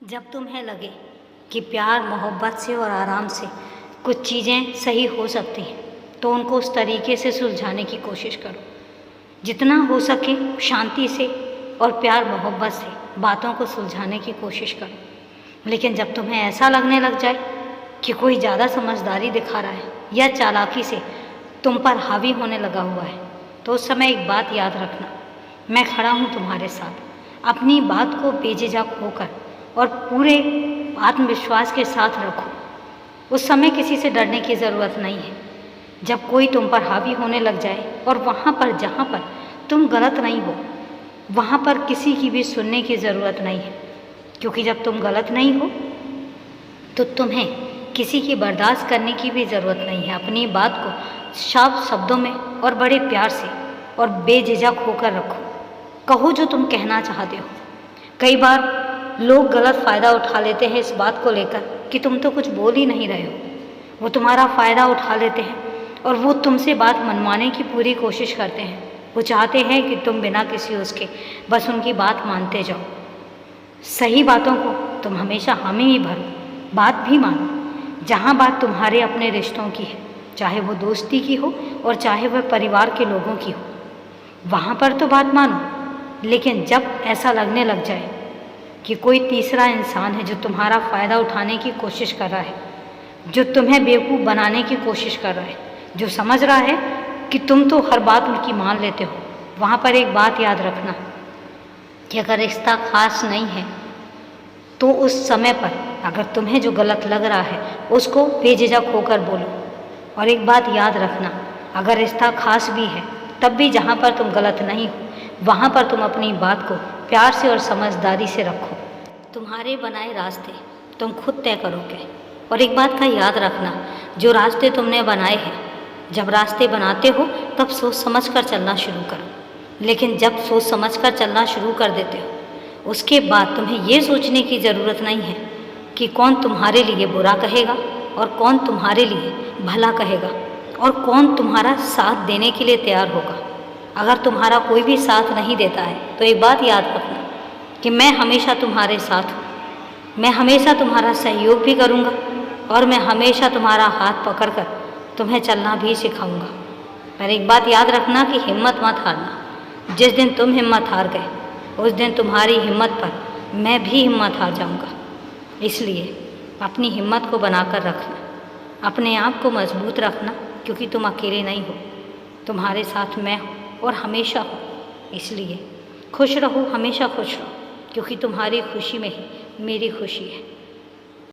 जब तुम्हें लगे कि प्यार मोहब्बत से और आराम से कुछ चीज़ें सही हो सकती हैं तो उनको उस तरीके से सुलझाने की कोशिश करो जितना हो सके। शांति से और प्यार मोहब्बत से बातों को सुलझाने की कोशिश करो। लेकिन जब तुम्हें ऐसा लगने लग जाए कि कोई ज़्यादा समझदारी दिखा रहा है या चालाकी से तुम पर हावी होने लगा हुआ है तो उस समय एक बात याद रखना, मैं खड़ा हूँ तुम्हारे साथ। अपनी बात को बेझिझक होकर और पूरे आत्मविश्वास के साथ रखो। उस समय किसी से डरने की ज़रूरत नहीं है। जब कोई तुम पर हावी होने लग जाए और वहाँ पर जहाँ पर तुम गलत नहीं हो वहाँ पर किसी की भी सुनने की ज़रूरत नहीं है, क्योंकि जब तुम गलत नहीं हो तो तुम्हें किसी की बर्दाश्त करने की भी ज़रूरत नहीं है। अपनी बात को साफ शब्दों में और बड़े प्यार से और बेझिझक होकर रखो। कहो जो तुम कहना चाहते हो। कई बार लोग गलत फ़ायदा उठा लेते हैं इस बात को लेकर कि तुम तो कुछ बोल ही नहीं रहे हो। वो तुम्हारा फ़ायदा उठा लेते हैं और वो तुमसे बात मनवाने की पूरी कोशिश करते हैं। वो चाहते हैं कि तुम बिना किसी उसके बस उनकी बात मानते जाओ। सही बातों को तुम हमेशा हामी ही भरो, बात भी मानो। जहाँ बात तुम्हारे अपने रिश्तों की है, चाहे वो दोस्ती की हो और चाहे वह परिवार के लोगों की हो, वहाँ पर तो बात मानो। लेकिन जब ऐसा लगने लग जाए कि कोई तीसरा इंसान है जो तुम्हारा फ़ायदा उठाने की कोशिश कर रहा है, जो तुम्हें बेवकूफ़ बनाने की कोशिश कर रहा है, जो समझ रहा है कि तुम तो हर बात उनकी मान लेते हो, वहाँ पर एक बात याद रखना कि अगर रिश्ता खास नहीं है तो उस समय पर अगर तुम्हें जो गलत लग रहा है उसको बेझिझक होकर बोलो। और एक बात याद रखना, अगर रिश्ता खास भी है तब भी जहाँ पर तुम गलत नहीं हो वहाँ पर तुम अपनी बात को प्यार से और समझदारी से रखो। तुम्हारे बनाए रास्ते तुम खुद तय करोगे। और एक बात का याद रखना, जो रास्ते तुमने बनाए हैं, जब रास्ते बनाते हो तब सोच समझ कर चलना शुरू करो। लेकिन जब सोच समझ कर चलना शुरू कर देते हो उसके बाद तुम्हें ये सोचने की ज़रूरत नहीं है कि कौन तुम्हारे लिए बुरा कहेगा और कौन तुम्हारे लिए भला कहेगा और कौन तुम्हारा साथ देने के लिए तैयार होगा। अगर तुम्हारा कोई भी साथ नहीं देता है तो एक बात याद रखना कि मैं हमेशा तुम्हारे साथ हूँ। मैं हमेशा तुम्हारा सहयोग भी करूँगा और मैं हमेशा तुम्हारा हाथ पकड़कर तुम्हें चलना भी सिखाऊँगा। पर एक बात याद रखना कि हिम्मत मत हारना। जिस दिन तुम हिम्मत हार गए उस दिन तुम्हारी हिम्मत पर मैं भी हिम्मत हार जाऊँगा। इसलिए अपनी हिम्मत को बनाकर रखना, अपने आप को मजबूत रखना, क्योंकि तुम अकेले नहीं हो, तुम्हारे साथ मैं हूँ और हमेशा हूँ। इसलिए खुश रहो, हमेशा खुश रहो, क्योंकि तुम्हारी खुशी में ही मेरी खुशी है।